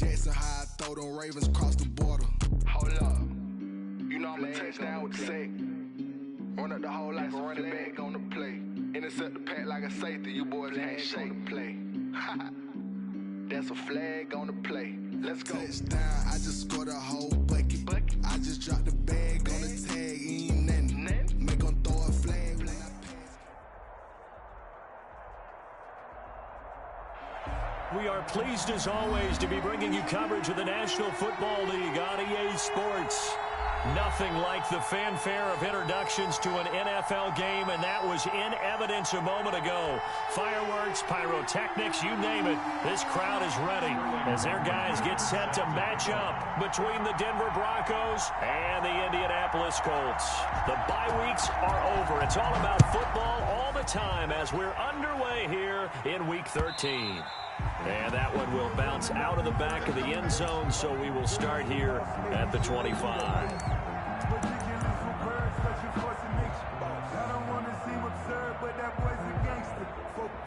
Jackson, how I throw them Ravens across the border. Hold up. You know I'm a touchdown with the sack. Run up the whole like a running back on the play. Intercept the pack like a safety. You boys can't shake the play. That's a flag on the play. Let's go. Touchdown, I just scored a whole bucket. I just dropped the bag on the tag, ain't nothing. Make them throw a flag when I pass. We are pleased as always to be bringing you coverage of the National Football League on EA Sports. Nothing like the fanfare of introductions to an NFL game, and that was in evidence a moment ago. Fireworks, pyrotechnics, you name it. This crowd is ready as their guys get set to match up between the Denver Broncos and the Indianapolis Colts. The bye weeks are over. It's all about football all the time as we're underway here in Week 13. And that one will bounce out of the back of the end zone, so we will start here at the 25.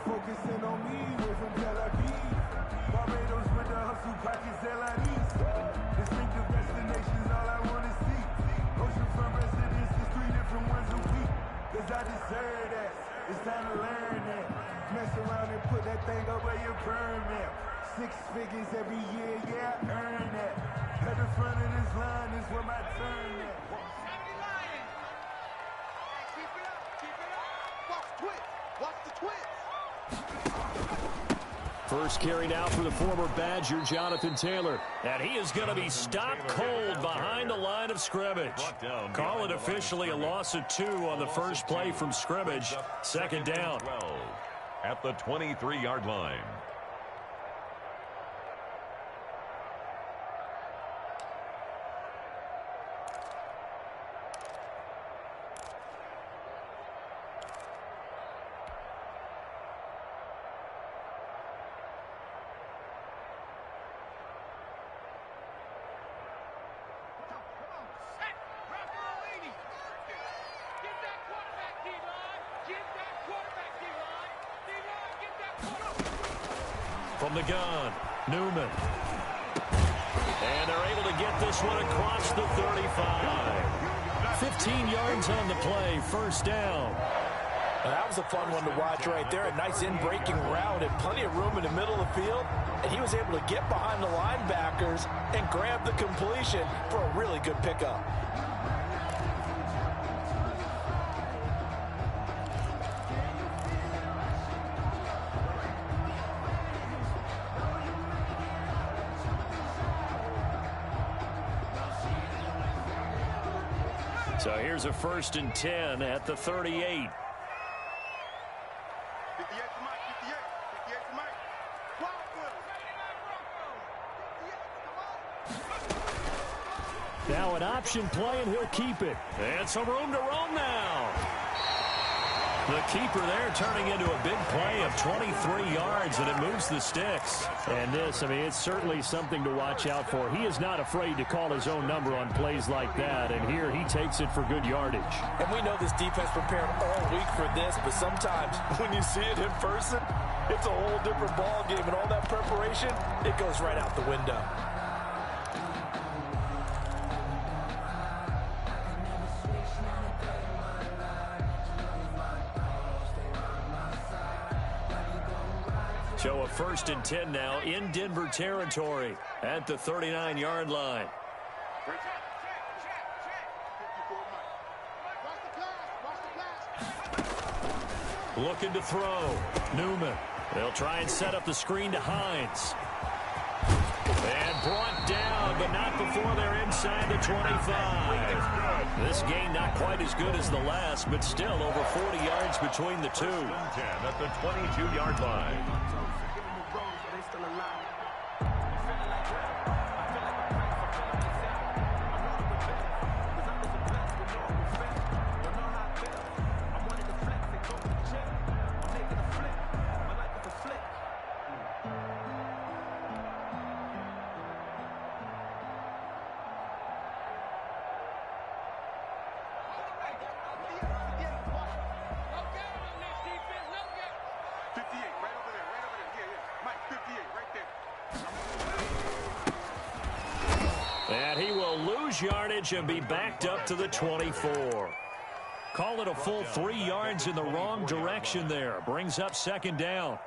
Focusing on me, way from Tel Aviv. Barbados with the hustle, pockets LIDs. Distinctive destinations, all I want to see. Oceanfront residences, 3 different ones a week. Cause I deserve that, it's time to learn that. Mess around and put that thing up where you burn that. 6 figures every year, yeah, I earn that. At the front of this line is where my turn at. Keep it up, keep it up. Watch the twist, watch the twist. First carry now for the former Badger, Jonathan Taylor. And he is going to be stopped cold behind the line of scrimmage. Call it officially a loss of 2 on the first play from scrimmage. Second down. At the 23-yard line. From the gun, Newman. And they're able to get this one across the 35. 15 yards on the play, first down. Well, that was a fun one to watch right there. A nice in-breaking route and plenty of room in the middle of the field. And he was able to get behind the linebackers and grab the completion for a really good pickup. So here's a 1st and 10 at the 38. Now an option play, and he'll keep it. And some room to roam now. The keeper there turning into a big play of 23 yards, and it moves the sticks. And this, I mean, it's certainly something to watch out for. He is not afraid to call his own number on plays like that, and here he takes it for good yardage. And we know this defense prepared all week for this, but sometimes when you see it in person, it's a whole different ball game, and all that preparation, it goes right out the window. So a 1st and 10 now in Denver territory at the 39-yard line. Looking to throw. Newman. They'll try and set up the screen to Hines. And brought down, but not before they're inside the 25. This game not quite as good as the last, but still over 40 yards between the two. 10 at the 22-yard line. lose yardage and be backed up to the 24. Call it a full 3 yards in the wrong direction there. Brings up second down.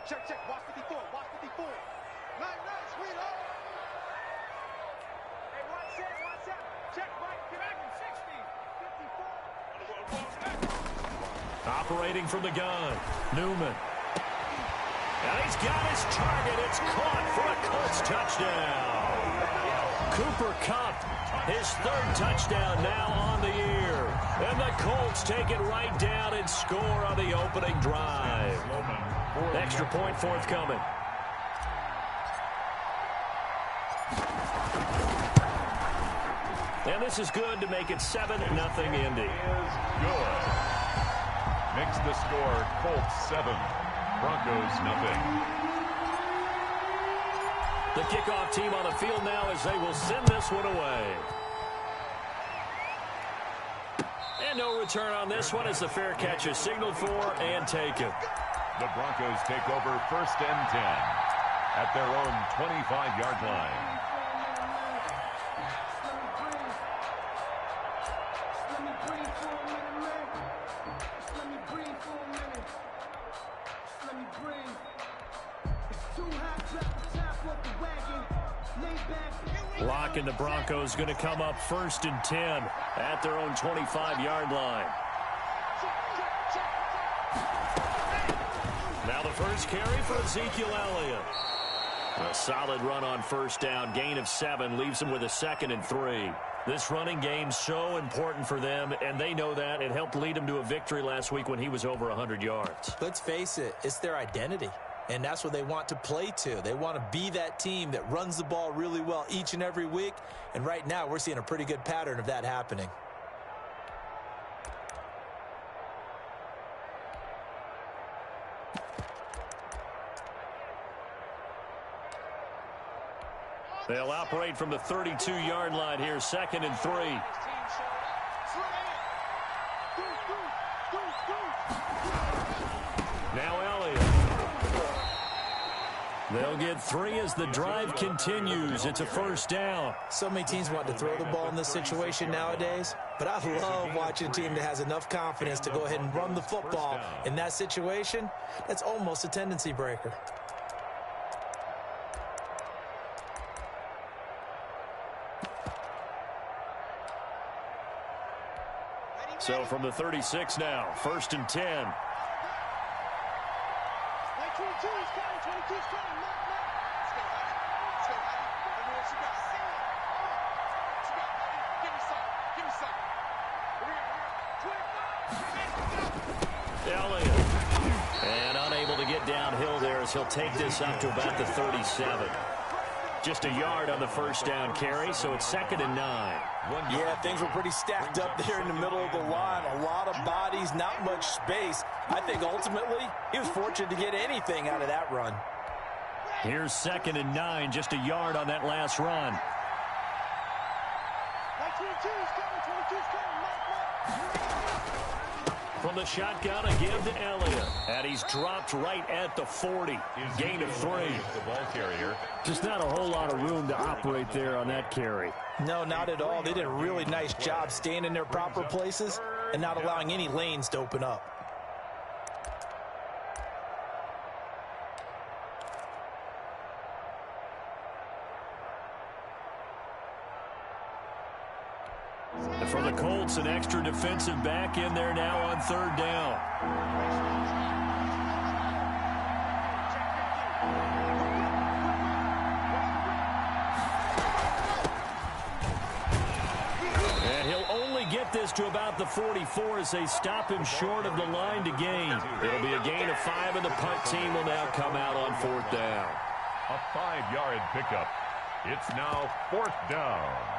Check, check. Watch 54. Watch 54. Nice, sweetheart. Hey, watch that. Check, right. Get back in 60. 54. Operating from the gun. Newman. And he's got his target. It's caught for a Colts touchdown. Cooper Kupp, his 3rd touchdown now on the year. And the Colts take it right down and score on the opening drive. Extra point forthcoming. And this is good to make it 7-0 Indy. Good. Makes the score Colts 7, Broncos 0. The kickoff team on the field now as they will send this one away. And no return on this one as the fair catch is signaled for and taken. The Broncos take over 1st and 10 at their own 25-yard line. Lock and the Broncos going to come up 1st and 10 at their own 25-yard line. Now the first carry for Ezekiel Elliott. A solid run on 1st down. Gain of 7 leaves him with a 2nd and 3. This running game's so important for them, and they know that. It helped lead them to a victory last week when he was over 100 yards. Let's face it, it's their identity. And that's what they want to play to. They want to be that team that runs the ball really well each and every week. And right now, we're seeing a pretty good pattern of that happening. They'll operate from the 32-yard line here, 2nd and 3. Now Elliott. They'll get 3 as the drive continues. It's a 1st down. So many teams want to throw the ball in this situation nowadays, but I love watching a team that has enough confidence to go ahead and run the football. In that situation, that's almost a tendency breaker. So from the 36 now, 1st and 10. 22's coming. 22's coming. Everyone, she got Give me some. Elliott. And unable to get downhill there as he'll take this up to about the 37. Just a yard on the 1st down carry, so it's 2nd and 9. Yeah, things were pretty stacked up there in the middle of the line. A lot of bodies, not much space. I think ultimately he was fortunate to get anything out of that run. Here's 2nd and 9, just a yard on that last run. 22's coming. From the shotgun, a give to Elliott. And he's dropped right at the 40. Gain of 3. The ball carrier. Just not a whole lot of room to operate there on that carry. No, not at all. They did a really nice job staying in their proper places and not allowing any lanes to open up. And for the Colts, an extra defensive back in there now on 3rd down. And he'll only get this to about the 44 as they stop him short of the line to gain. It'll be a gain of 5, and the punt team will now come out on 4th down. A 5-yard pickup. It's now 4th down.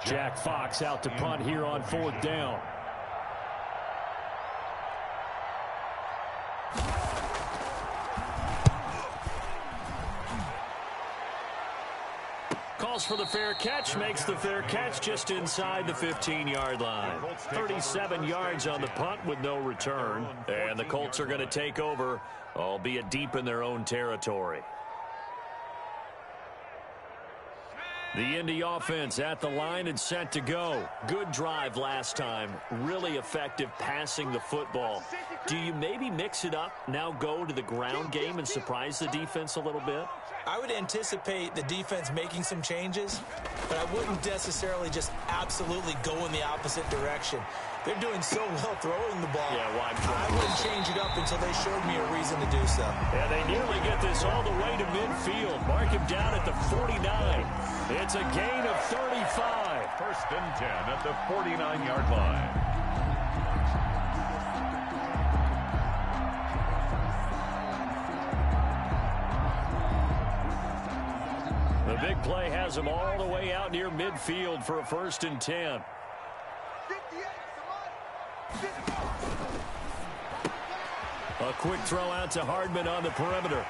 Jack Fox out to punt here on 4th down. calls for the fair catch, makes the fair catch just inside the 15-yard line. 37 yards on the punt with no return. And the Colts are going to take over, albeit deep in their own territory. The Indy offense at the line and set to go. Good drive last time. Really effective passing the football. Do you maybe mix it up, now go to the ground game and surprise the defense a little bit? I would anticipate the defense making some changes, but I wouldn't necessarily just absolutely go in the opposite direction. They're doing so well throwing the ball. Yeah, why? I wouldn't change it up until they showed me a reason to do so. And they nearly get this all the way to midfield. Mark him down at the 49. It's a gain of 35. First and 10 at the 49-yard line. The big play has him all the way out near midfield for a first and 10. A quick throw out to Hardman on the perimeter.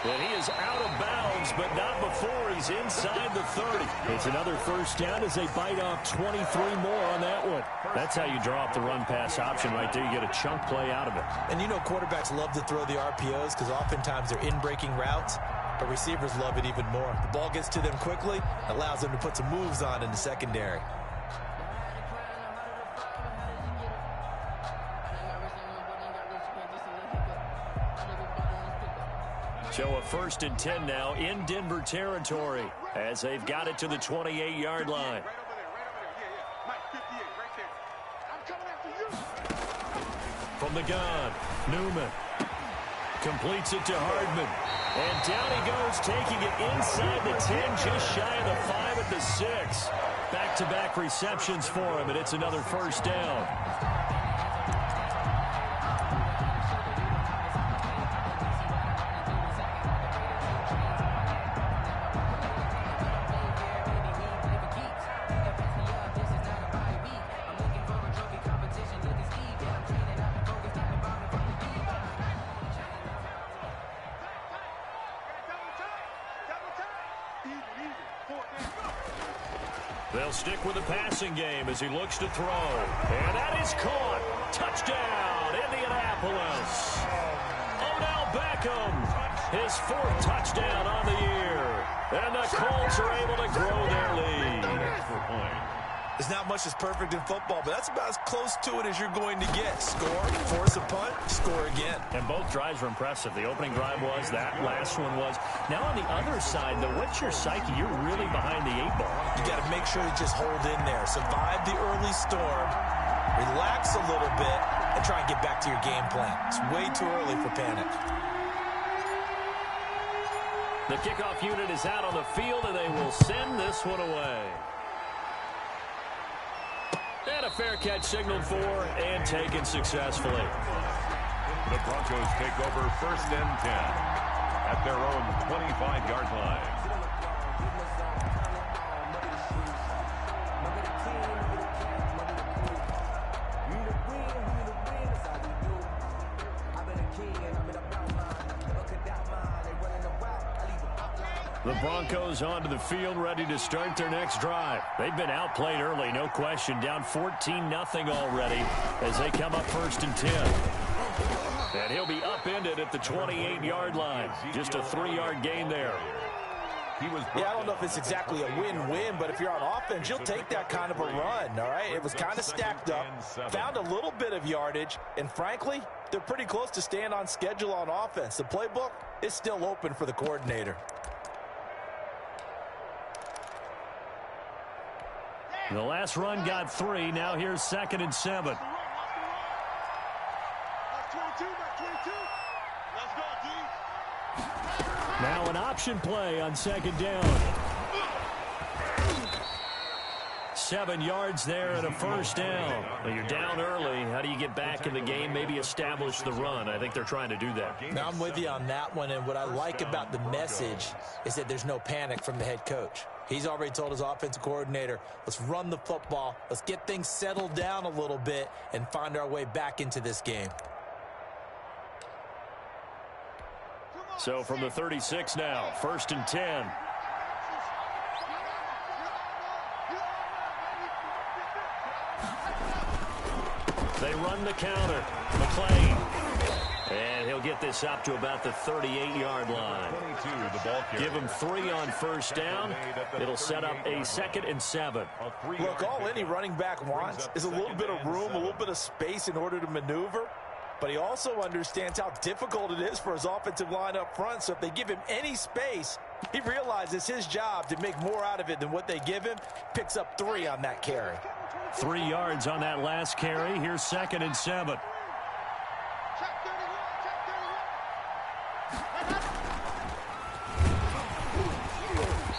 And he is out of bounds, but not before he's inside the 30. It's another first down as they bite off 23 more on that one. That's how you draw up the run-pass option right there. You get a chunk play out of it. And you know quarterbacks love to throw the RPOs because oftentimes they're in-breaking routes, but receivers love it even more. The ball gets to them quickly, allows them to put some moves on in the secondary. So a first and 10 now in Denver territory as they've got it to the 28-yard line. From the gun, Newman completes it to Hardman. And down he goes, taking it inside the 10, just shy of the 5 at the 6. Back-to-back receptions for him, and it's another first down. They'll stick with the passing game as he looks to throw. And that is caught. Touchdown, Indianapolis. Odell Beckham, his 4th touchdown on the year. And the Colts are able to grow their lead. There's not much that's perfect in football, but that's about as close to it as you're going to get. Score, force a punt, score again. And both drives were impressive. The opening drive was, that last one was. Now on the other side, though, what's your psyche? You're really behind the 8 ball. You got to make sure you just hold in there. Survive the early storm, relax a little bit, and try and get back to your game plan. It's way too early for panic. The kickoff unit is out on the field, and they will send this one away. And a fair catch signaled for and taken successfully. The Broncos take over first and 10 at their own 25-yard line. The Broncos onto the field, ready to start their next drive. They've been outplayed early, no question. Down 14-0 already as they come up first and 10. And he'll be upended at the 28-yard line. Just a 3-yard gain there. Yeah, I don't know if it's exactly a win-win, but if you're on offense, you'll take that kind of a run, all right? It was kind of stacked up, found a little bit of yardage, and frankly, they're pretty close to staying on schedule on offense. The playbook is still open for the coordinator. The last run got 3. Now here's 2nd and 7. Now an option play on 2nd down. 7 yards there and a first down. Well, you're down early. How do you get back in the game? Maybe establish the run. I think they're trying to do that. Now I'm with you on that one, and what I like about the message is that there's no panic from the head coach. He's already told his offensive coordinator, let's run the football, let's get things settled down a little bit and find our way back into this game. So from the 36 now, 1st and 10. They run the counter. McClain. And he'll get this up to about the 38-yard line. 22, the ball carrier. Give him 3 on first down. It'll set up a 2nd and 7. Look, all any running back wants is a little bit of room, a little bit of space in order to maneuver. But he also understands how difficult it is for his offensive line up front. So if they give him any space, he realizes his job to make more out of it than what they give him. Picks up 3 on that carry. 3 yards on that last carry. Here's 2nd and 7.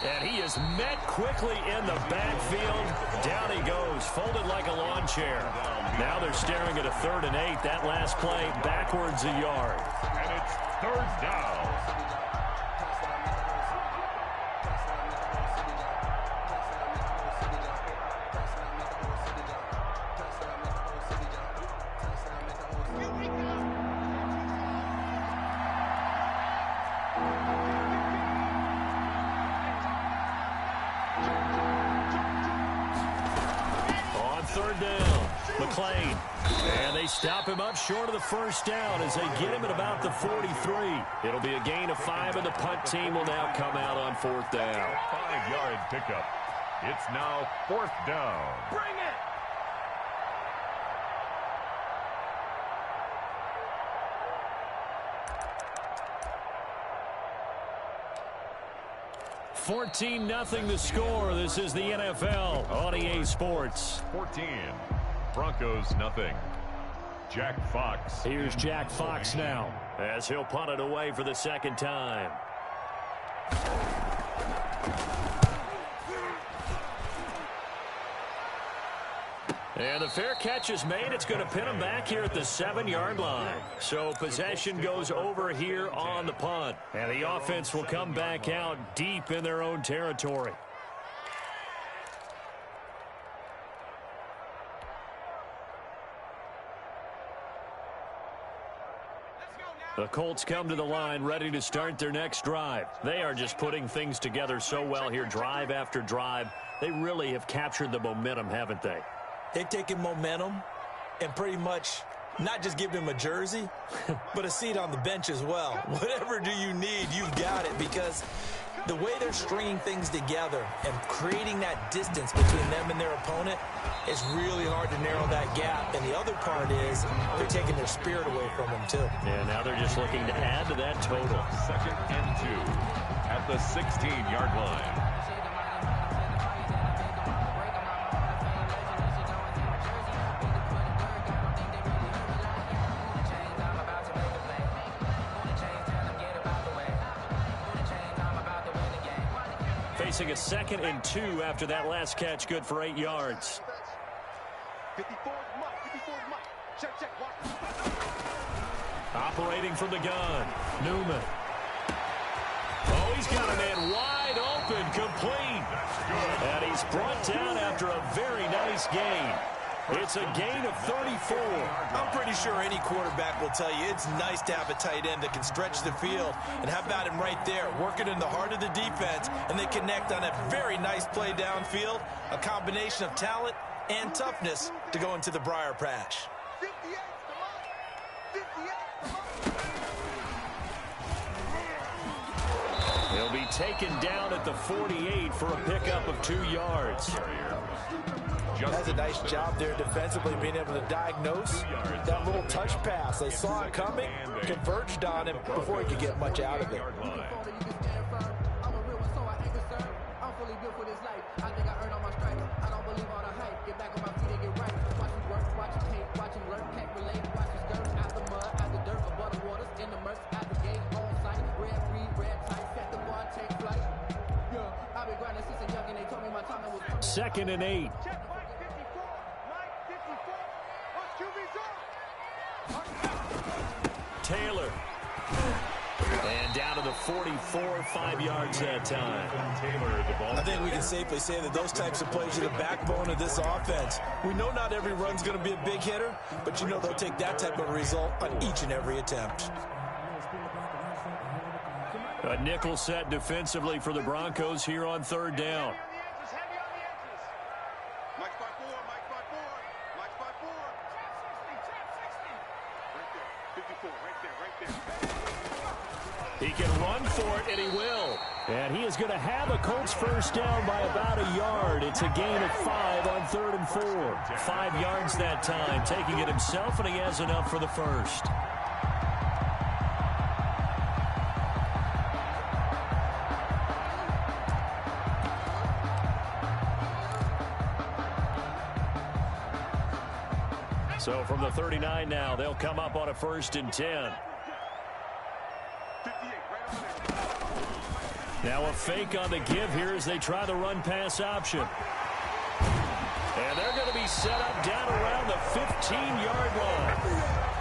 And he is met quickly in the backfield. Down he goes, folded like a lawn chair. Now they're staring at a 3rd and 8. That last play backwards a yard. And it's 3rd down. McClain. And they stop him up short of the first down as they get him at about the 43. It'll be a gain of 5, and the punt team will now come out on 4th down. 5-yard pickup. It's now 4th down. Bring it! $14-0 the score. This is the NFL on EA Sports. 14. Broncos, nothing. Jack Fox. Here's Jack Fox now as he'll punt it away for the 2nd time. And the fair catch is made. It's going to pin him back here at the 7-yard line. So possession goes over here on the punt. And the offense will come back out deep in their own territory. The Colts come to the line ready to start their next drive. They are just putting things together so well here, drive after drive. They really have captured the momentum, haven't they? They've taken momentum and pretty much not just given him a jersey, but a seat on the bench as well. Whatever do you need, you've got it, because the way they're stringing things together and creating that distance between them and their opponent is really hard to narrow that gap. And the other part is they're taking their spirit away from them, too. And now they're just looking to add to that total. 2nd and 2 at the 16-yard line. Facing a 2nd and 2 after that last catch, good for 8 yards. 54 Mike. Check. Operating from the gun, Newman. Oh, he's got a man wide open, complete. And he's brought down after a very nice gain. It's a gain of 34. I'm pretty sure any quarterback will tell you it's nice to have a tight end that can stretch the field. And how about him right there, working in the heart of the defense, and they connect on a very nice play downfield, a combination of talent and toughness to go into the briar patch. 58, He'll be taken down at the 48 for a pickup of 2 yards. That's a nice job there defensively, being able to diagnose that little touch pass. They saw it coming, converged on him before he could get much out of it. Second and 8. Taylor. And down to the 44, 5 yards that time. I think we can safely say that those types of plays are the backbone of this offense. We know not every run's going to be a big hitter, but you know they'll take that type of result on each and every attempt. A nickel set defensively for the Broncos here on 3rd down. He can run for it, and he will. And he is going to have a Colts first down by about a yard. It's a gain of 5 on 3rd and 4. 5 yards that time, taking it himself, and he has enough for the first. So from the 39 now, they'll come up on a 1st and 10. Now a fake on the give here as they try the run-pass option. And they're going to be set up down around the 15-yard line.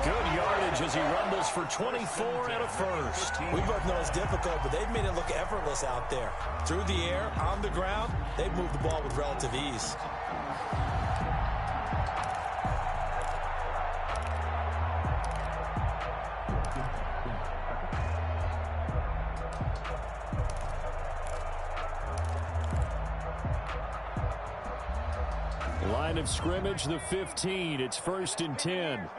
Good yardage as he rumbles for 24 and a first. We both know it's difficult, but they've made it look effortless out there. Through the air, on the ground, they've moved the ball with relative ease. Line of scrimmage, the 15. It's 1st and 10.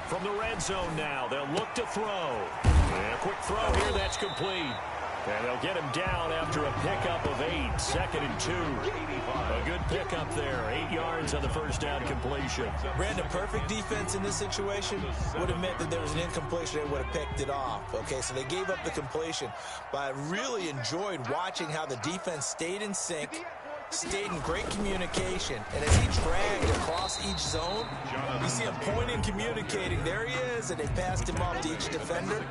From the red zone now, they'll look to throw. And a quick throw here, that's complete. And they'll get him down after a pickup of 8. 2nd and 2. A good pickup there. 8 yards on the first down completion. Brandon, perfect defense in this situation would have meant that there was an incompletion. They would have picked it off. Okay, so they gave up the completion. But I really enjoyed watching how the defense stayed in sync, stayed in great communication. And as he dragged across each zone, you see him pointing, communicating. There he is, and they passed him off to each defender.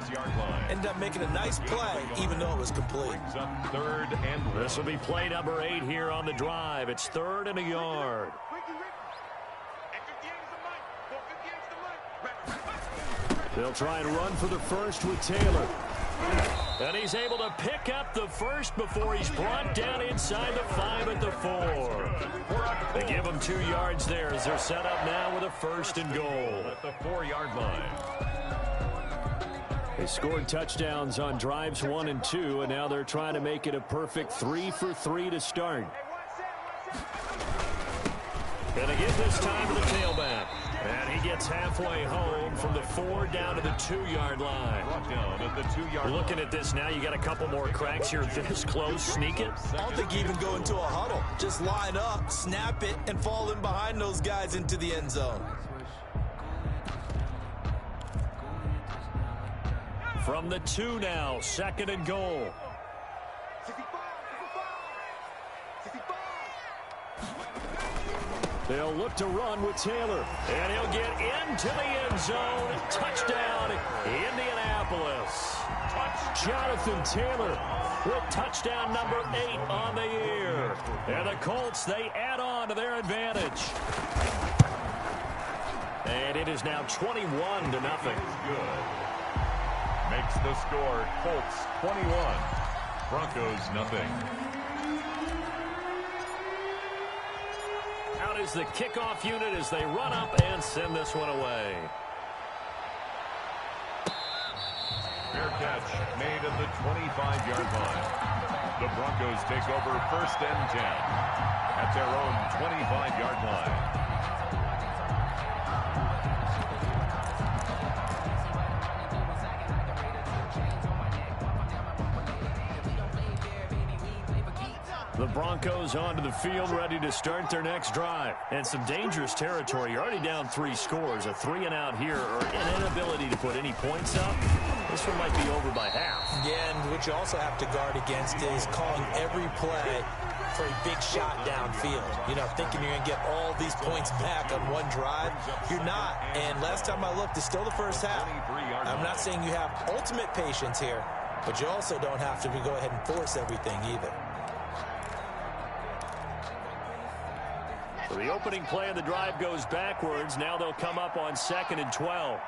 Ended up making a nice play, even though it was complete. This will be play number 8 here on the drive. It's 3rd and a yard. They'll try and run for the first with Taylor. And he's able to pick up the first before he's brought down inside the 5 at the 4. They give him 2 yards there as they're set up now with a 1st and goal. At the 4-yard line. They scored touchdowns on drives 1 and 2, and now they're trying to make it a perfect 3 for 3 to start. Gonna give this time to the tailback. And he gets halfway home from the 4 down to the 2-yard line. Down at the 2-yard Looking line. at this now, you got a couple more cracks here. This close, sneak it. I don't think you even go into a huddle. Just line up, snap it, and fall in behind those guys into the end zone. From the 2 now, 2nd and goal. They'll look to run with Taylor. And he'll get into the end zone. Touchdown, Indianapolis. Jonathan Taylor with touchdown number 8 on the year. And the Colts, they add on to their advantage. And it is now 21-0. Good. Makes the score Colts 21, Broncos nothing. Out is the kickoff unit as they run up and send this one away. Fair catch made at the 25-yard line. The Broncos take over 1st and 10 at their own 25-yard line. The Broncos onto the field, ready to start their next drive. And some dangerous territory. You're already down 3 scores. A 3-and-out here, or an inability to put any points up. This one might be over by half. Yeah, and what you also have to guard against is calling every play for a big shot downfield. You know, thinking you're going to get all these points back on one drive. You're not. And last time I looked, it's still the first half. I'm not saying you have ultimate patience here, but you also don't have to go ahead and force everything either. So the opening play of the drive goes backwards. Now they'll come up on 2nd and 12.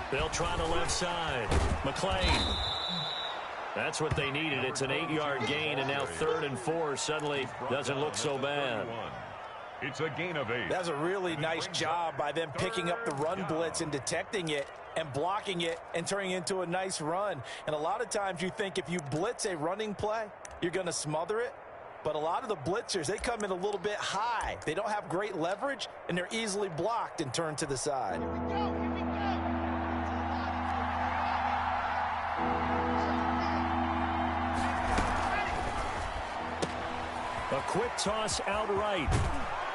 They'll try the left side. McLean. That's what they needed. It's an 8-yard gain, and now 3rd and 4 suddenly doesn't look so bad. It's a gain of 8. That's a really nice job by them picking up the run blitz and detecting it and blocking it and turning it into a nice run. And a lot of times you think if you blitz a running play, you're going to smother it. But a lot of the blitzers, they come in a little bit high. They don't have great leverage, and they're easily blocked and turned to the side. A quick toss outright.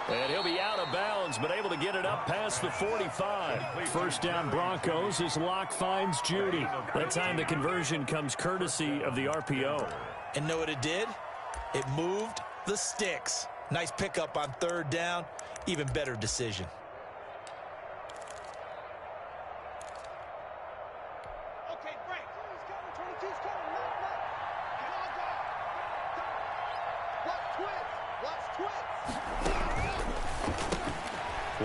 And he'll be out of bounds, but able to get it up past the 45. First down Broncos as Locke finds Judy. That time the conversion comes courtesy of the RPO. And know what it did? It moved the sticks. Nice pickup on third down. Even better decision. Okay, break. 22's coming. Watch twist.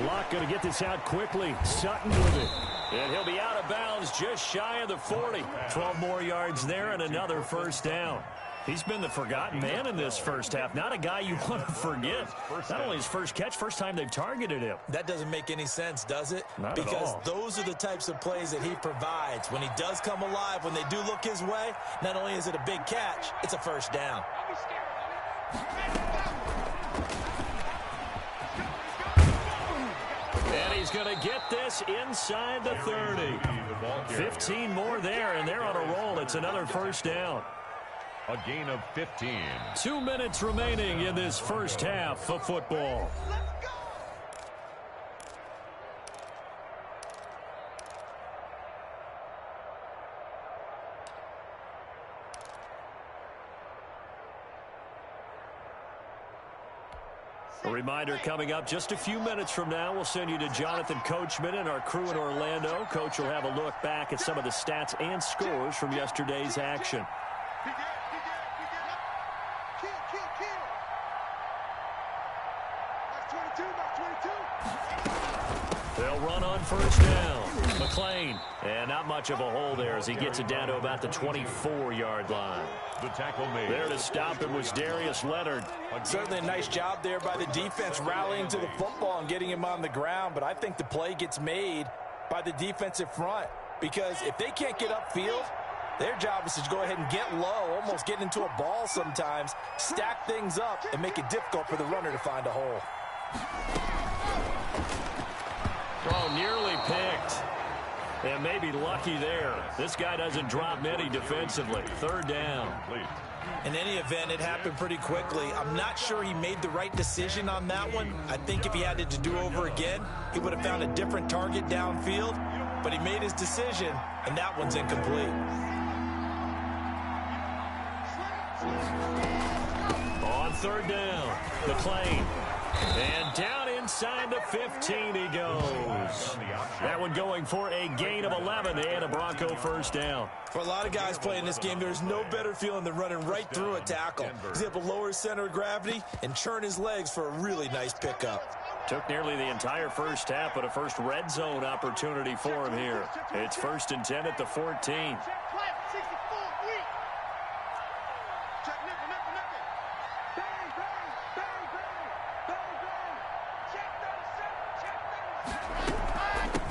Locke going to get this out quickly. Sutton with it. And he'll be out of bounds just shy of the 40. 12 more yards there and another first down. He's been the forgotten man in this first half. Not a guy you want to forget. Not only his first catch, first time they've targeted him. That doesn't make any sense, does it? Not at because all. Those are the types of plays that he provides. When he does come alive, when they do look his way, not only is it a big catch, it's a first down. And he's going to get this inside the 30. 15 more there, and they're on a roll. It's another first down. A gain of 15. 2 minutes remaining in this first half of football. A reminder coming up just a few minutes from now, we'll send you to Jonathan Coachman and our crew in Orlando. Coach will have a look back at some of the stats and scores from yesterday's action. They'll run on first down. McLean. And not much of a hole there as he gets it down to about the 24-yard line. The tackle made. There to stop it was Darius Leonard. Certainly a nice job there by the defense rallying to the football and getting him on the ground. But I think the play gets made by the defensive front. Because if they can't get upfield, their job is to go ahead and get low, almost get into a ball sometimes, stack things up, and make it difficult for the runner to find a hole. Oh, nearly picked. And maybe lucky there. This guy doesn't drop many defensively. Third down. In any event, it happened pretty quickly. I'm not sure he made the right decision on that one. I think if he had it to do over again, he would have found a different target downfield. But he made his decision, and that one's incomplete. On third down, McLean. And down inside the 15 he goes. That one going for a gain of 11 and a Bronco first down. For a lot of guys playing this game, there's no better feeling than running right through a tackle. He's able to lower his center of gravity and churn his legs for a really nice pickup. Took nearly the entire first half, but a first red zone opportunity for him here. It's 1st and 10 at the 14.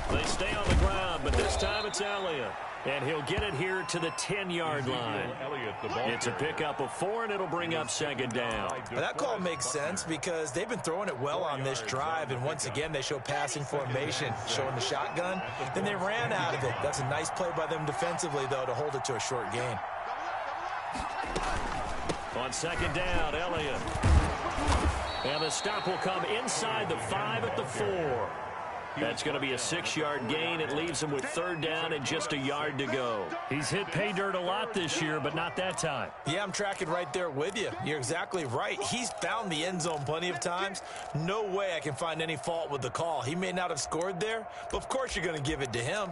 They stay on the ground, but this time it's Elliott. And he'll get it here to the 10-yard line. It's a pickup of 4, and it'll bring up second down. But that call makes sense because they've been throwing it well on this drive, and once again they show passing formation, showing the shotgun. Then they ran out of it. That's a nice play by them defensively, though, to hold it to a short gain. On second down, Elliott. And the stop will come inside the 5 at the 4. That's going to be a 6-yard gain. It leaves him with third down and just a yard to go. He's hit pay dirt a lot this year, but not that time. Yeah, I'm tracking right there with you. You're exactly right. He's found the end zone plenty of times. No way I can find any fault with the call. He may not have scored there, but of course you're going to give it to him.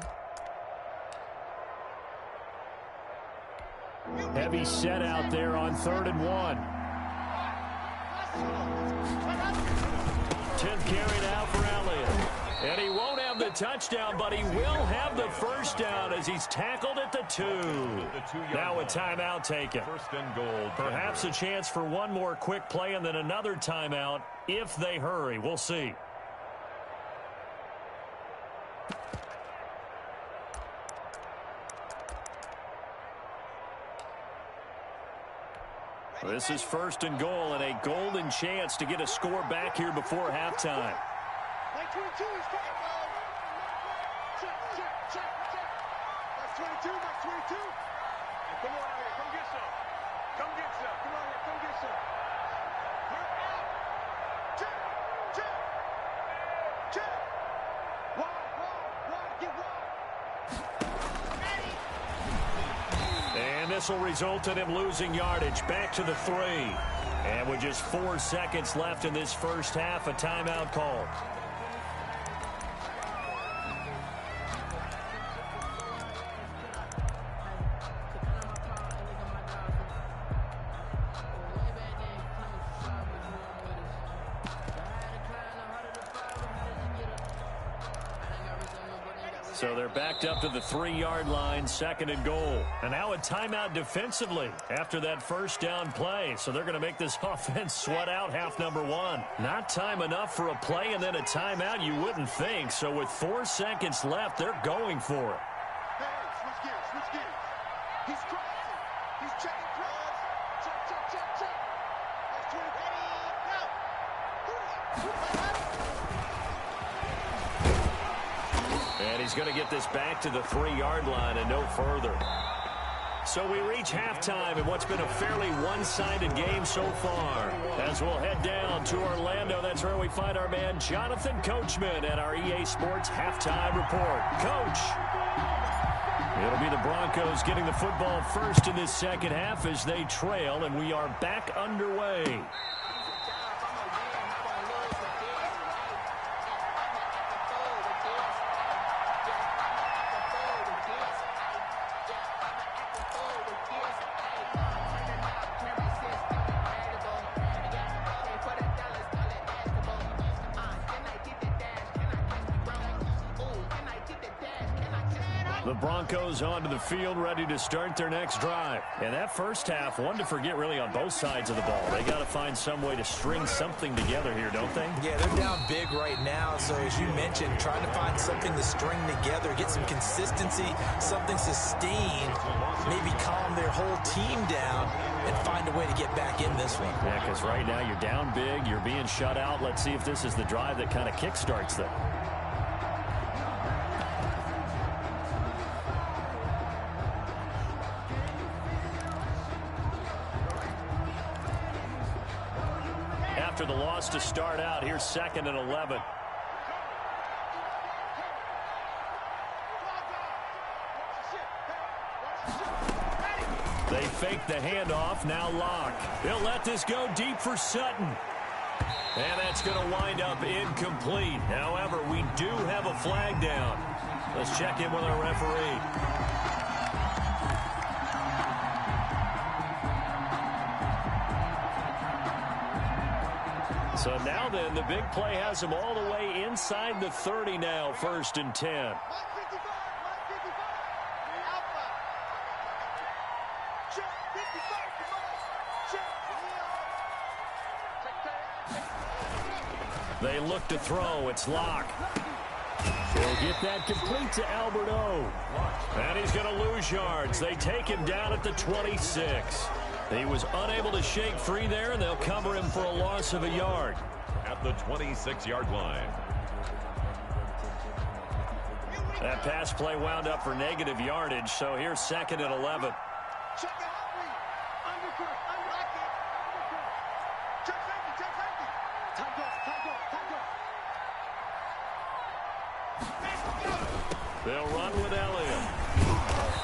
Heavy set out there on 3rd and 1. 10th carry now for Elliott. And he won't have the touchdown, but he will have the first down as he's tackled at the 2. Now a timeout taken. First and goal. Perhaps a chance for one more quick play and then another timeout if they hurry. We'll see. This is 1st and goal and a golden chance to get a score back here before halftime. Like 22 is coming. Check. That's 22. Hey, come on out here. Come get some. Come on here. Come get some. You're out. Check. Wide. Get wide. And this will result in him losing yardage back to the 3. And with just 4 seconds left in this first half, a timeout called. So they're backed up to the 3-yard line, 2nd and goal. And now a timeout defensively after that first down play. So they're going to make this offense sweat out half number 1. Not time enough for a play and then a timeout, you wouldn't think. So with 4 seconds left, they're going for it. Hey, switch gears. He's crossing. He's checking cross. Check. That's 20. And he's going to get this back to the 3-yard line and no further. So we reach halftime in what's been a fairly one-sided game so far. As we'll head down to Orlando, that's where we find our man Jonathan Coachman at our EA Sports Halftime Report. Coach, it'll be the Broncos getting the football first in this second half as they trail, and we are back underway. The Broncos onto the field, ready to start their next drive. And that first half, one to forget really on both sides of the ball. They got to find some way to string something together here, don't they? Yeah, they're down big right now. So as you mentioned, trying to find something to string together, get some consistency, something sustained, maybe calm their whole team down and find a way to get back in this one. Yeah, because right now you're down big, you're being shut out. Let's see if this is the drive that kind of kickstarts them. After the loss to start out, here's 2nd and 11. They fake the handoff, now Locke. They'll let this go deep for Sutton. And that's going to wind up incomplete. However, we do have a flag down. Let's check in with our referee. So now then, the big play has him all the way inside the 30 now, 1st and 10. They look to throw. It's Locke. He'll get that complete to Alberto. And he's going to lose yards. They take him down at the 26. He was unable to shake free there, and they'll cover him for a loss of a yard. At the 26-yard line. That pass play wound up for negative yardage, so here's 2nd and 11. Check it out, undercut, unlock it, undercut. Check safety. Time go. They'll run with Elliott.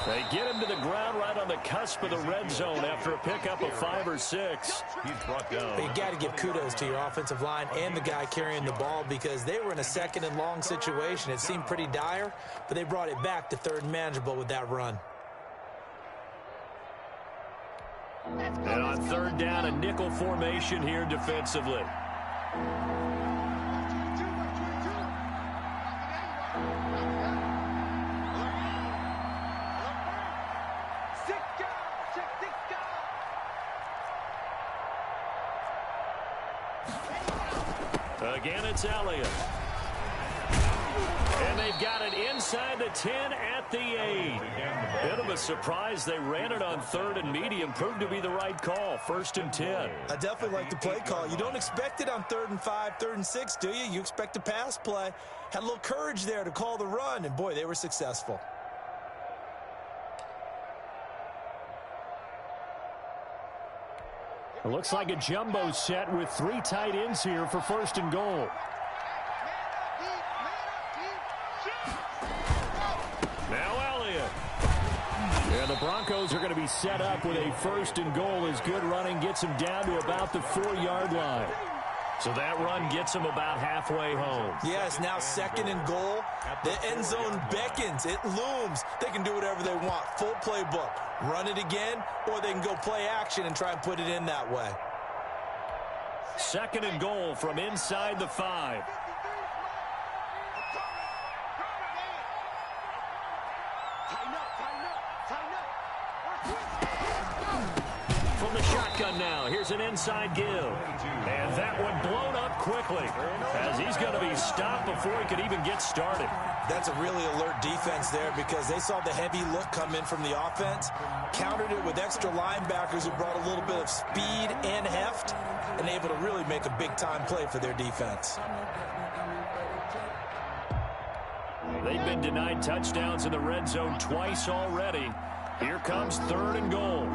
They get him to the ground right on the cusp of the red zone after a pickup of 5 or 6. He's brought down. But you got to give kudos to your offensive line and the guy carrying the ball because they were in a 2nd and long situation. It seemed pretty dire, but they brought it back to 3rd and manageable with that run. And on 3rd down, a nickel formation here defensively. Again, it's Elliott. And they've got it inside the 10 at the 8. Bit of a surprise. They ran it on 3rd and medium. Proved to be the right call. 1st and 10. I definitely like the play call. You don't expect it on 3rd and 5, 3rd and 6, do you? You expect a pass play. Had a little courage there to call the run, and boy, they were successful. It looks like a jumbo set with 3 tight ends here for 1st and goal. Now Elliott. Yeah, the Broncos are going to be set up with a 1st and goal as good running gets them down to about the 4-yard line. So that run gets them about halfway home. Yes, now 2nd and goal. The end zone beckons. It looms. They can do whatever they want. Full playbook. Run it again, or they can go play action and try and put it in that way. 2nd and goal from inside the 5. From the shotgun now, here's an inside give. And that one blown up quickly as he's going to be stopped before he could even get started. That's a really alert defense there because they saw the heavy look come in from the offense, countered it with extra linebackers who brought a little bit of speed and heft, and able to really make a big-time play for their defense. They've been denied touchdowns in the red zone twice already. Here comes 3rd and goal.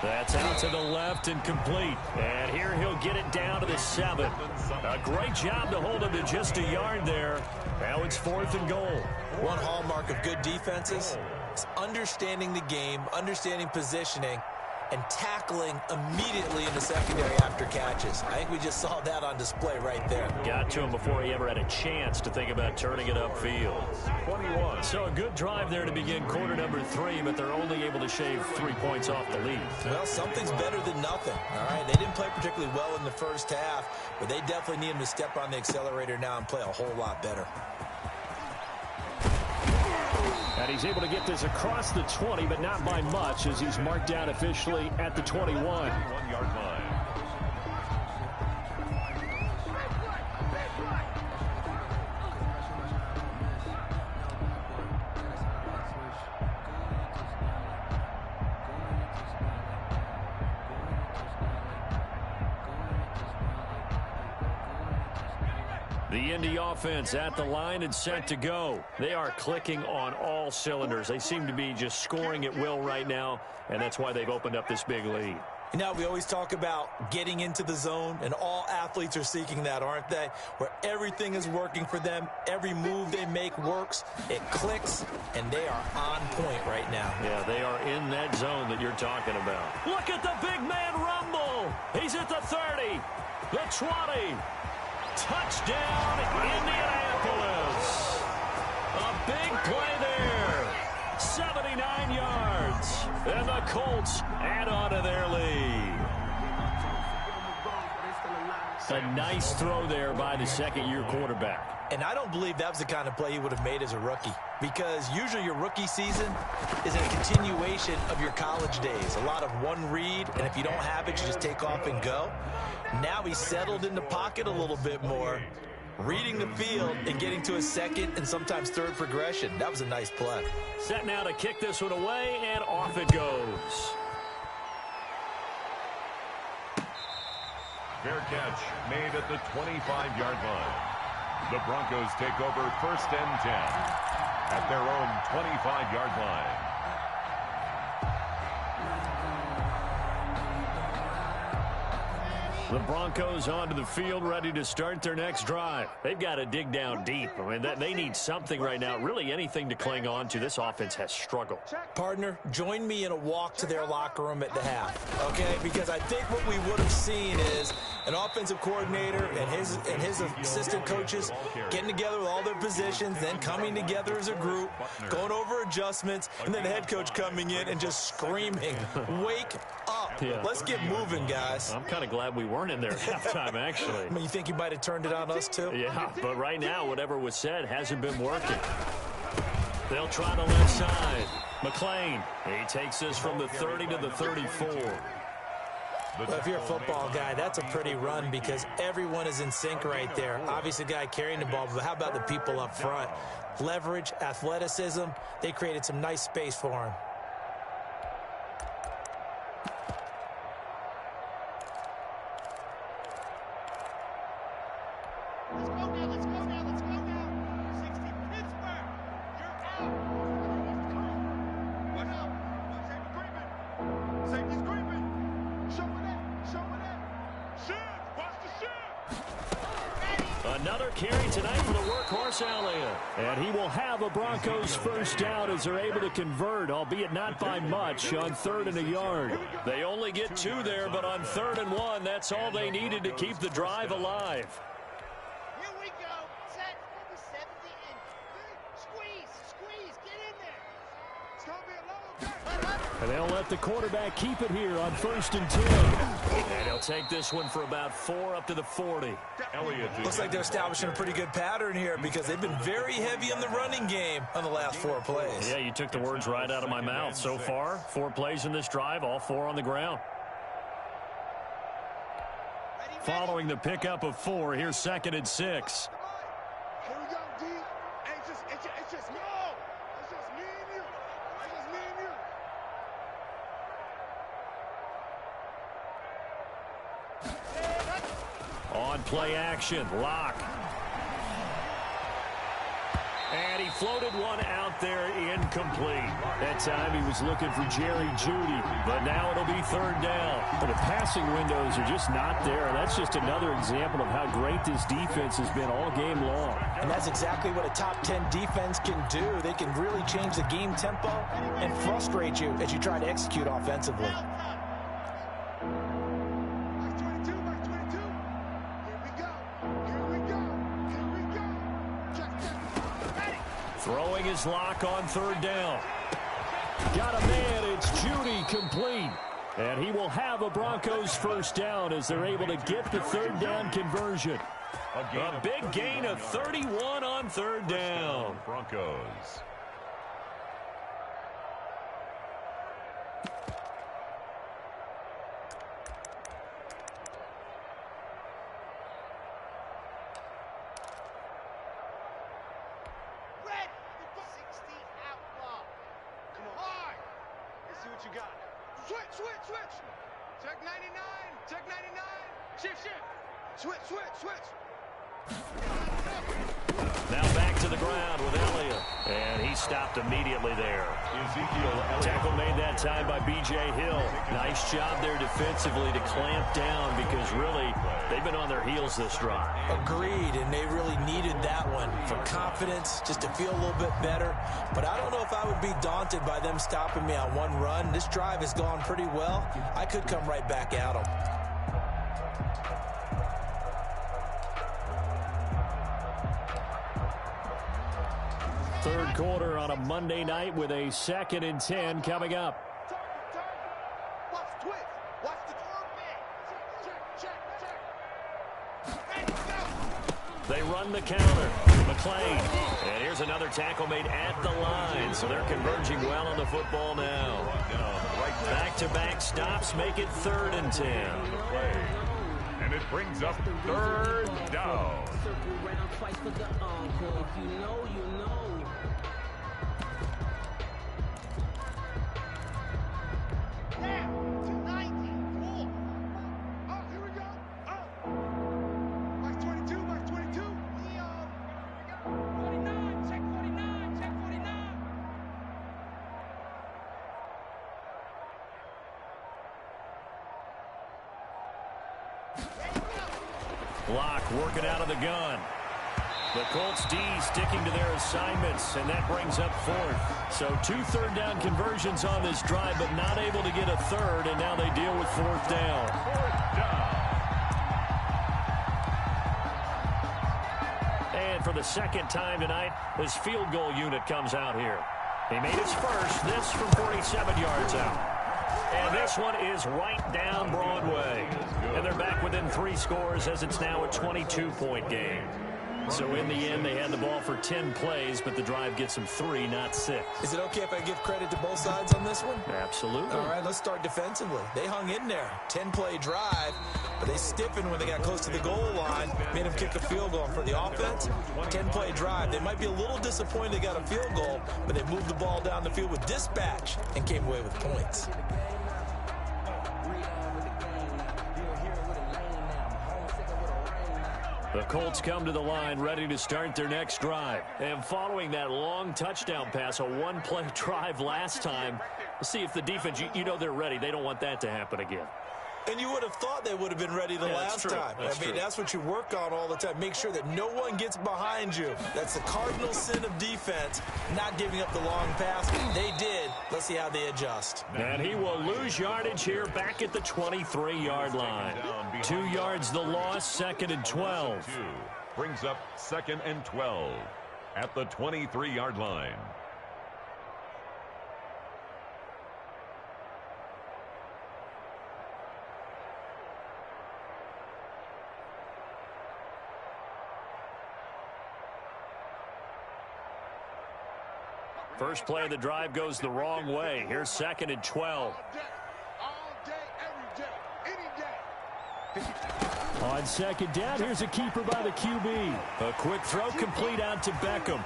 That's out to the left and complete. And here he'll get it down to the 7. A great job to hold him to just a yard there. Now it's 4th and goal. One hallmark of good defenses is understanding the game, understanding positioning, and tackling immediately in the secondary after catches. I think we just saw that on display right there. Got to him before he ever had a chance to think about turning it upfield. 21. So a good drive there to begin quarter number 3, but they're only able to shave 3 points off the lead. Well, something's better than nothing, all right? They didn't play particularly well in the first half, but they definitely need him to step on the accelerator now and play a whole lot better. And he's able to get this across the 20, but not by much, as he's marked down officially at the 21. 1-yard line. The Indy offense at the line and set to go. They are clicking on all cylinders. They seem to be just scoring at will right now, and that's why they've opened up this big lead. You know, we always talk about getting into the zone, and all athletes are seeking that, aren't they? Where everything is working for them, every move they make works, it clicks, and they are on point right now. Yeah, they are in that zone that you're talking about. Look at the big man rumble. He's at the 30, the 20. Touchdown, Indianapolis. A big play there. 79 yards. And the Colts add on to their lead. A nice throw there by the second-year quarterback. And I don't believe that was the kind of play he would have made as a rookie, because usually your rookie season is a continuation of your college days. A lot of one read, and if you don't have it, you just take off and go. Now he's settled in the pocket a little bit more, reading the field and getting to a second and sometimes third progression. That was a nice play. Set now to kick this one away, and off it goes. Fair catch made at the 25-yard line. The Broncos take over 1st and 10 at their own 25-yard line. The Broncos onto the field, ready to start their next drive. They've got to dig down deep. I mean, they need something right now, really anything to cling on to. This offense has struggled. Partner, join me in a walk to their locker room at the half, okay? Because I think what we would have seen is an offensive coordinator and his assistant coaches getting together with all their positions, then coming together as a group, going over adjustments, and then the head coach coming in and just screaming, "Wake up. Yeah. Let's get moving, guys." I'm kind of glad we weren't in there at halftime, actually. I mean, you think you might have turned it on us, too? Yeah, but right now, whatever was said hasn't been working. They'll try the left side. McLean, he takes this from the 30 to the 34. Well, if you're a football guy, that's a pretty run because everyone is in sync right there. Obviously, the guy carrying the ball, but how about the people up front? Leverage, athleticism, they created some nice space for him. Another carry tonight for the workhorse Elliott. And he will have a Broncos first down as they're able to convert, albeit not by much, on 3rd and a yard. They only get 2 there, but on 3rd and 1, that's all they needed to keep the drive alive. Here we go. Set. 70 in. Squeeze. Get in there. It's going to be a long game. And they'll let the quarterback keep it here on 1st and 10. And he'll take this one for about 4 up to the 40. Looks like they're establishing a pretty good pattern here because they've been very heavy in the running game on the last 4 plays. Yeah, you took the words right out of my mouth. So far, 4 plays in this drive, all 4 on the ground. Following the pickup of 4, here's 2nd and 6. Here we go, D. It's just me. It's just me and you. On play action, Locke. And he floated one out there, incomplete. That time he was looking for Jerry Jeudy, but now it'll be 3rd down. But the passing windows are just not there. That's just another example of how great this defense has been all game long. And that's exactly what a top 10 defense can do. They can really change the game tempo and frustrate you as you try to execute offensively. Throwing his Lock on 3rd down. Got a man, it's Jeudy, complete. And he will have a Broncos first down as they're able to get the 3rd down conversion. A big gain of 31 on 3rd down. Broncos. Switch. Check 99. Shift. Switch. Now back to the ground with Elliott. And he stopped immediately there. Tackle made that time by B.J. Hill. Nice job there defensively to clamp down because really they've been on their heels this drive. Agreed, and they really needed that one for confidence, just to feel a little bit better. But I don't know if I would be daunted by them stopping me on one run. This drive has gone pretty well. I could come right back at them. Third quarter on a Monday night with a 2nd and 10 coming up. Watch the twist. Watch the check. They run the counter. McLean. And here's another tackle made at the line. So they're converging well on the football now. Back-to-back stops make it 3rd and 10. And it brings up 3rd down. Block working out of the gun. The Colts D sticking to their assignments, and that brings up 4th. So 2 3rd down conversions on this drive, but not able to get a 3rd, and now they deal with 4th down. 4th down. And for the 2nd time tonight, his field goal unit comes out here. He made his first, this from 47 yards out. And this one is right down Broadway. And they're back within 3 scores as it's now a 22-point game. So in the end, they had the ball for 10 plays, but the drive gets them 3, not 6. Is it okay if I give credit to both sides on this one? Absolutely. All right, let's start defensively. They hung in there. 10-play drive, but they stiffened when they got close to the goal line, made them kick a field goal. For the offense, 10-play drive. They might be a little disappointed they got a field goal, but they moved the ball down the field with dispatch and came away with points. The Colts come to the line ready to start their next drive. And following that long touchdown pass, a one-play drive last time, we'll see if the defense, you know they're ready. They don't want that to happen again. And you would have thought they would have been ready the last time. That's what you work on all the time. Make sure that no one gets behind you. That's the cardinal sin of defense, not giving up the long pass. They did. Let's see how they adjust. And he will lose yardage here back at the 23-yard line. 2 yards the loss, 2nd and 12. Brings up 2nd and 12 at the 23-yard line. First play of the drive goes the wrong way. Here's 2nd and 12. All day, every day, any day. On 2nd down, here's a keeper by the QB. A quick throw complete out to Beckham.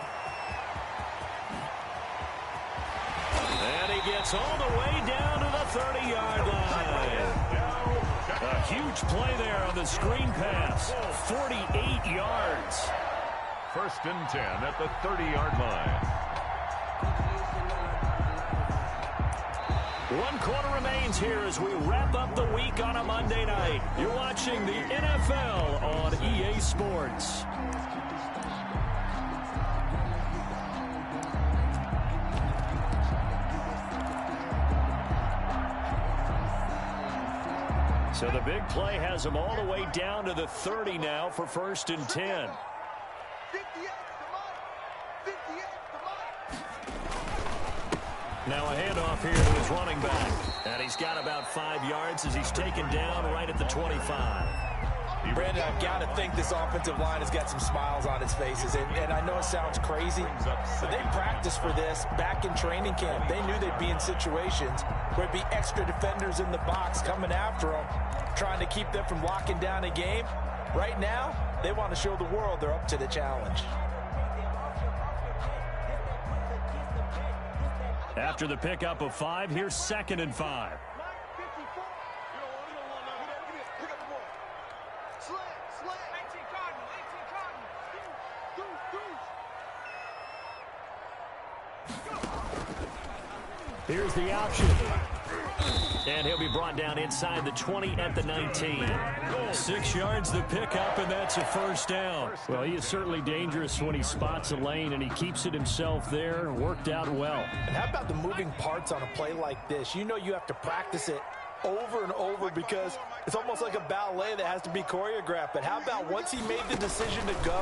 And he gets all the way down to the 30-yard line. A huge play there on the screen pass. 48 yards. 1st and 10 at the 30-yard line. 1 quarter remains here as we wrap up the week on a Monday night. You're watching the NFL on EA Sports. So the big play has them all the way down to the 30 now for 1st and 10. Now a handoff here to his running back. And he's got about 5 yards as he's taken down right at the 25. Brandon, I've got to think this offensive line has got some smiles on its faces. And I know it sounds crazy, but they practiced for this back in training camp. They knew they'd be in situations where it'd be extra defenders in the box coming after them, trying to keep them from locking down a game. Right now, they want to show the world they're up to the challenge. After the pickup of 5, here's 2nd and 5. Here's the option. And he'll be brought down inside the 20 at the 19. 6 yards the pickup, and that's a 1st down. Well, he is certainly dangerous when he spots a lane, and he keeps it himself there. Worked out well. And how about the moving parts on a play like this? You know you have to practice it over and over because it's almost like a ballet that has to be choreographed. But how about once he made the decision to go,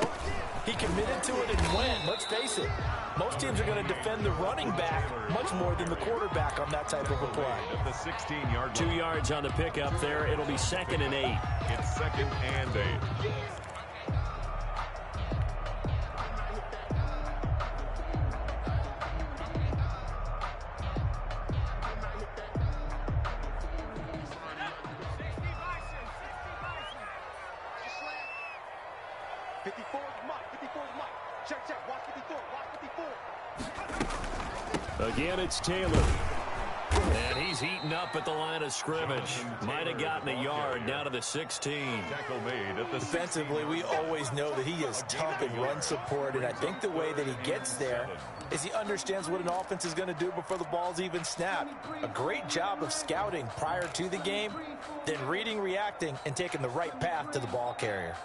he committed to it and went. Let's face it, most teams are going to defend the running back much more than the quarterback on that type of a play. At the 16-yard 2 yards on the pickup there. It'll be 2nd and 8. It's 2nd and 8. Again, it's Taylor. And he's eaten up at the line of scrimmage. Might have gotten a yard down to the 16. Tackle made at the Defensively, we always know that he is tough in run support, and I think the way that he gets there is he understands what an offense is going to do before the ball's even snapped. A great job of scouting prior to the game, then reading, reacting, and taking the right path to the ball carrier.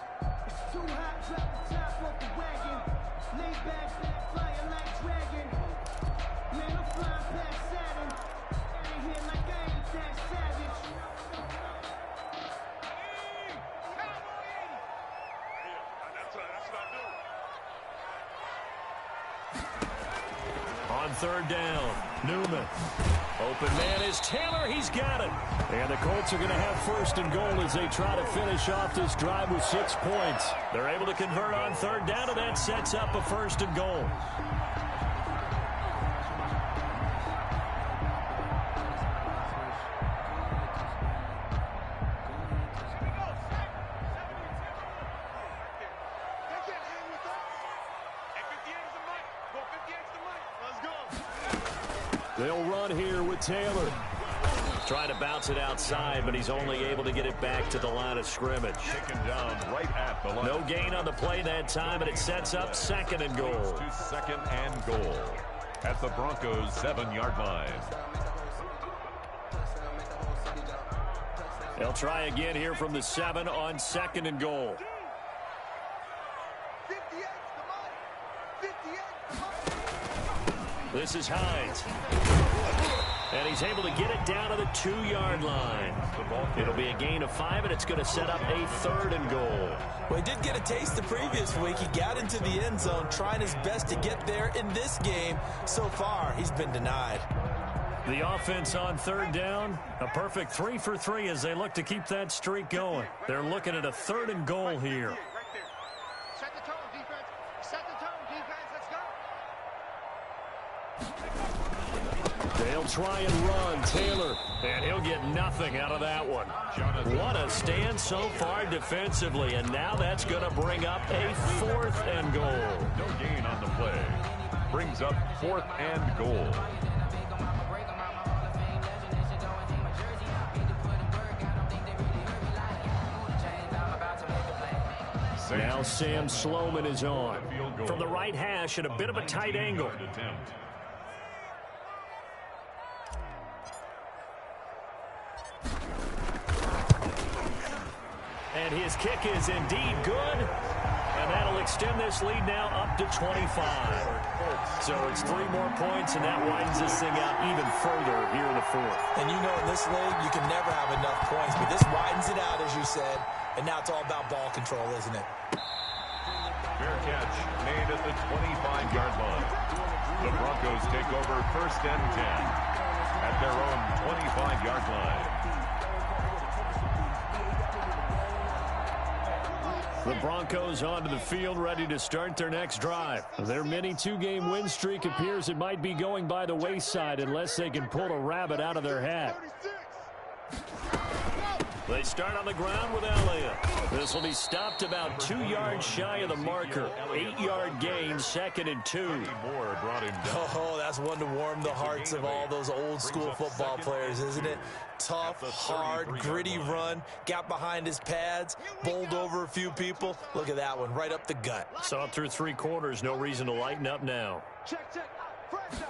On third down, Newman. Open man is Taylor. He's got it. And the Colts are going to have first and goal as they try to finish off this drive with 6 points. They're able to convert on third down, and that sets up a first and goal. They'll run here with Taylor. Trying to bounce it outside, but he's only able to get it back to the line of scrimmage. Taken down right at the line. No gain on the play that time, and it sets up second and goal. To second and goal at the Broncos' 7-yard line. They'll try again here from the 7 on second and goal. This is Hines. And he's able to get it down to the 2-yard line. It'll be a gain of 5, and it's going to set up a third and goal. Well, he did get a taste the previous week. He got into the end zone, trying his best to get there in this game. So far, he's been denied. The offense on third down, a perfect 3 for 3 as they look to keep that streak going. They're looking at a third and goal here. Set the tone, defense. Set the tone, defense. Let's go. They'll try and run Taylor, and he'll get nothing out of that one. What a stand so far defensively, and now that's going to bring up a fourth and goal. No gain on the play. Brings up 4th and goal. Now Sam Sloman is on. From the right hash at a bit of a tight angle. And his kick is indeed good. And that'll extend this lead now up to 25. So it's 3 more points, and that widens this thing out even further here in the fourth. And you know in this league, you can never have enough points, but this widens it out, as you said. And now it's all about ball control, isn't it? Fair catch made at the 25-yard line. The Broncos take over first and 10 at their own 25-yard line. The Broncos onto the field, ready to start their next drive. Their mini 2-game win streak appears it might be going by the wayside unless they can pull a rabbit out of their hat. They start on the ground with Elliott. This will be stopped about 2 yards shy of the marker. 8-yard gain, 2nd and 2. Moore brought him down. Oh, that's one to warm the hearts of all those old-school football players, isn't it? Tough, hard, gritty run. Got behind his pads, bowled over a few people. Look at that one, right up the gut. Saw it through 3 quarters. No reason to lighten up now. Check. Pressure.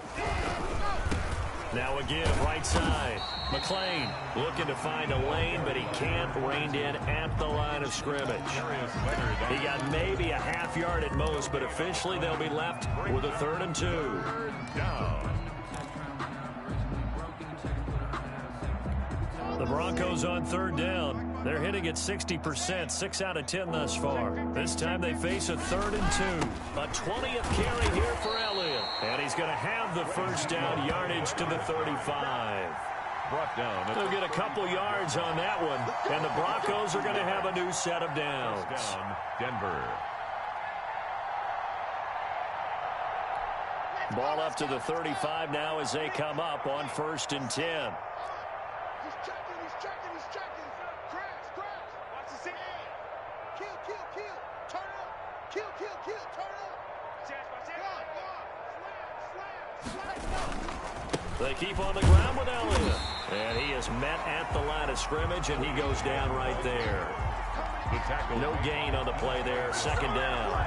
Now again, right side. McLean looking to find a lane, but he can't. Reined in at the line of scrimmage. He got maybe a half yard at most, but officially they'll be left with a 3rd and 2. Down. The Broncos on third down. They're hitting at 60%, 6 out of 10 thus far. This time they face a 3rd and 2. A 20th carry here for Elliott. And he's going to have the first down, yardage to the 35. Brought down. They'll get a couple yards on that one. And the Broncos are going to have a new set of downs. Down, Denver. Ball up to the 35 now as they come up on 1st and 10. He's checking. Crash. Watch the scene. Kill. Turn up. Kill. Turn up. Slam. They keep on the ground with Elliott. And he is met at the line of scrimmage, and he goes down right there. The tackle. No gain on the play there. 2nd down.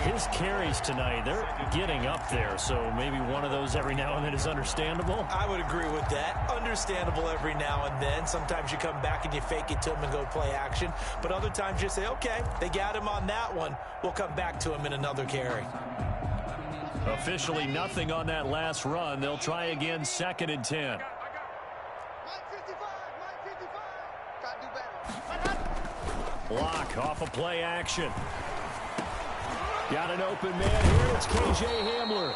His carries tonight, they're getting up there, so maybe one of those every now and then is understandable. I would agree with that. Understandable every now and then. Sometimes you come back and you fake it to him and go play action. But other times you say, okay, they got him on that one. We'll come back to him in another carry. Officially nothing on that last run. They'll try again, 2nd and 10. Mike 55. Gotta do better. Block off a play action. Got an open man here. It's KJ Hamler.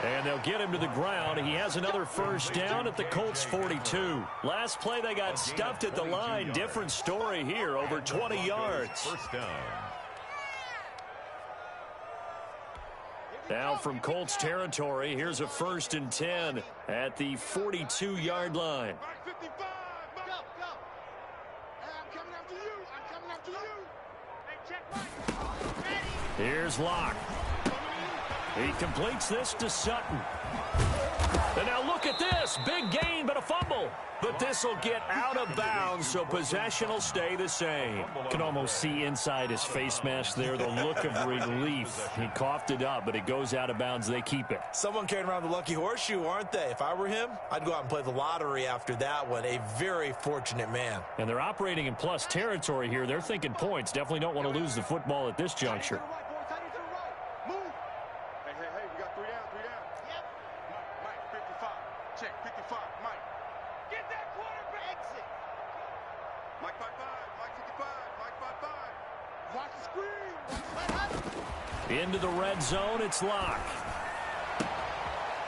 And they'll get him to the ground. He has another first down at the Colts 42. Last play they got stuffed at the line. Different story here, over 20 yards. First down. Now from Colts territory, here's a 1st and 10 at the 42-yard line. Mike 55, Mike. Go, go. Hey, I'm coming after you. I'm coming after you. Hey, check Mike. Ready. Here's Locke. He completes this to Sutton. And now look at this. Big gain, but a fumble. But this will get out of bounds, so possession will stay the same. Can almost see inside his face mask there the look of relief. He coughed it up, but it goes out of bounds. They keep it. Someone carrying around the lucky horseshoe, aren't they? If I were him, I'd go out and play the lottery after that one. A very fortunate man. And they're operating in plus territory here. They're thinking points. Definitely don't want to lose the football at this juncture. Move. Hey, we got 3 down, 3 down. Yep. Mike 55. Check 55. Mike. Get that quarterback. Exit. Mike 55. Mike 55. Mike 55. Watch the screen. Into the red zone, it's Locke.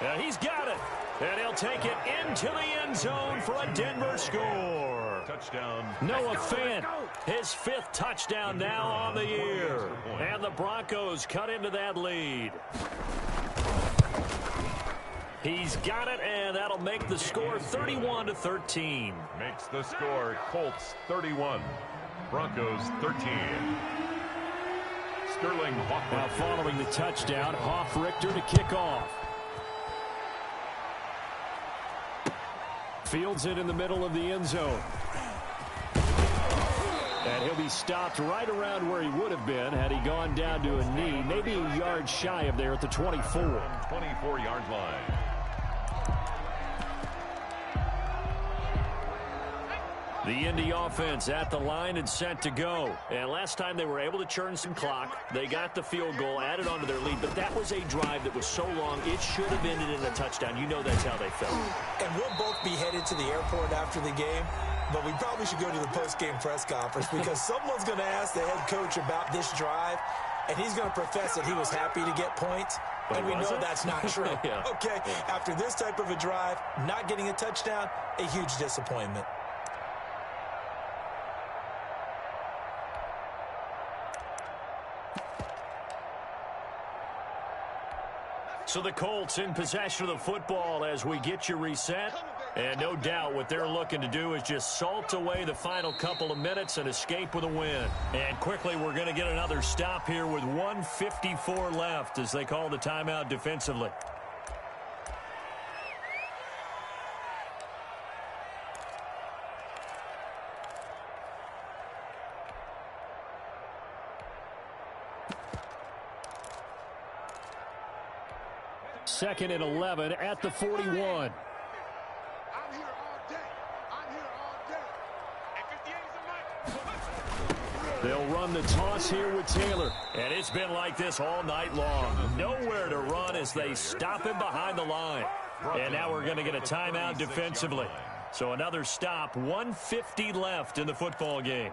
And he's got it. And he'll take it into the end zone for a Denver score. Touchdown. Noah Fant, his 5th touchdown now on the year. And the Broncos cut into that lead. He's got it, and that'll make the score 31-13. Makes the score Colts 31, Broncos 13. Sterling Hoffrichter. Now following the touchdown, Hoffrichter to kick off. Fields it in the middle of the end zone. And he'll be stopped right around where he would have been had he gone down to a knee, maybe a yard shy of there at the 24. 24-yard line. The Indy offense at the line and set to go. And last time they were able to churn some clock. They got the field goal, added on to their lead. But that was a drive that was so long, it should have ended in a touchdown. You know that's how they felt. And we'll both be headed to the airport after the game. But we probably should go to the post-game press conference because someone's going to ask the head coach about this drive. And he's going to profess that he was happy to get points. And we know that's not true. Yeah. Okay, after this type of a drive, not getting a touchdown, a huge disappointment. So the Colts in possession of the football as we get you reset. And no doubt what they're looking to do is just salt away the final couple of minutes and escape with a win. And quickly we're going to get another stop here with 1:54 left as they call the timeout defensively. Second and 11 at the 41. I'm here all day. I'm here all day. And 58 is a mic. They'll run the toss here with Taylor. And it's been like this all night long. Nowhere to run as they stop him behind the line. And now we're going to get a timeout defensively. So another stop, 1:50 left in the football game.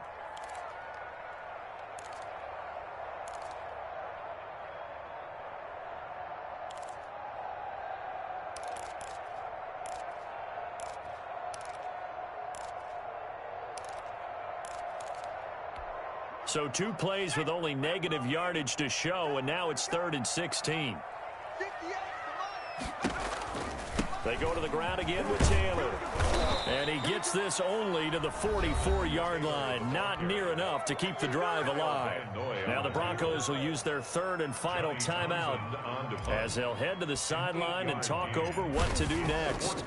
So 2 plays with only negative yardage to show, and now it's 3rd and 16. They go to the ground again with Taylor. And he gets this only to the 44-yard line. Not near enough to keep the drive alive. Now the Broncos will use their 3rd and final timeout as they'll head to the sideline and talk over what to do next.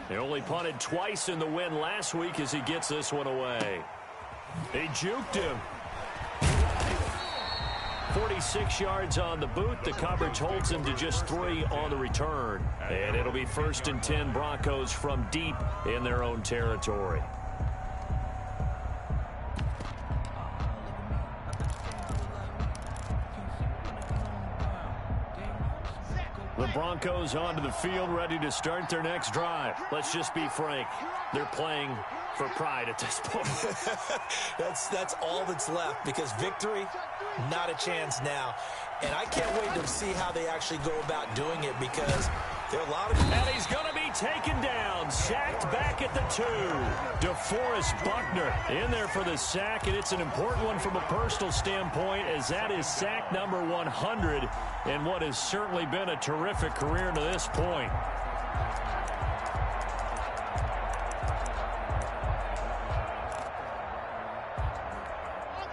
They only punted twice in the win last week as he gets this one away. He juked him. 46 yards on the boot. The coverage holds him to just 3 on the return. And it'll be 1st and 10 Broncos from deep in their own territory. The Broncos onto the field, ready to start their next drive. Let's just be frank. They're playing for pride at this point. That's all that's left because victory, not a chance now. And I can't wait to see how they actually go about doing it, because there are a lot of... And he's going to be taken down, sacked back at the 2. DeForest Buckner in there for the sack, and it's an important one from a personal standpoint, as that is sack number 100 in what has certainly been a terrific career to this point.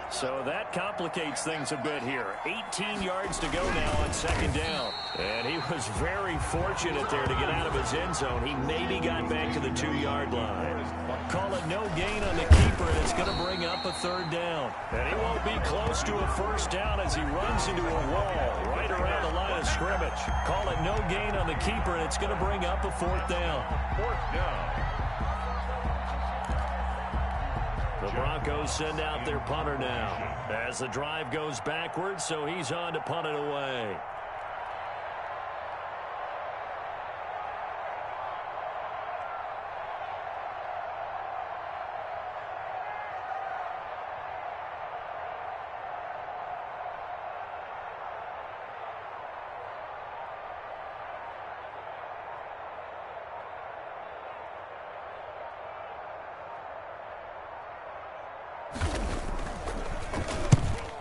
So that complicates things a bit here. 18 yards to go now on second down. And he was very fortunate there to get out of his end zone. He maybe got back to the 2-yard line. Call it no gain on the keeper, and it's going to bring up a third down. And he won't be close to a first down as he runs into a wall right around the line of scrimmage. Call it no gain on the keeper, and it's going to bring up a fourth down. Fourth down. The Broncos send out their punter now as the drive goes backwards, so he's on to punt it away.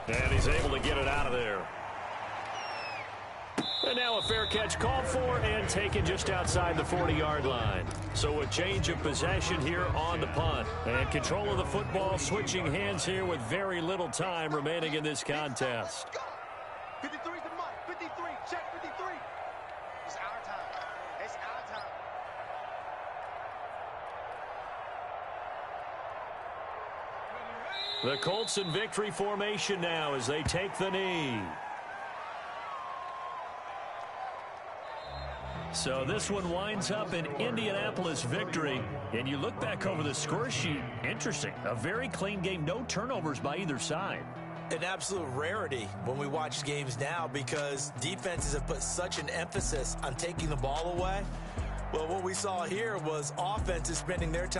And he's able to get it out of there. And now a fair catch called for and taken just outside the 40-yard line. So a change of possession here on the punt. And control of the football switching hands here with very little time remaining in this contest. 53's the mark. 53. Check 53. It's our time. It's our time. The Colts in victory formation now as they take the knee. So this one winds up in Indianapolis victory. And you look back over the score sheet, interesting. A very clean game, no turnovers by either side. An absolute rarity when we watch games now, because defenses have put such an emphasis on taking the ball away. Well, what we saw here was offenses spending their time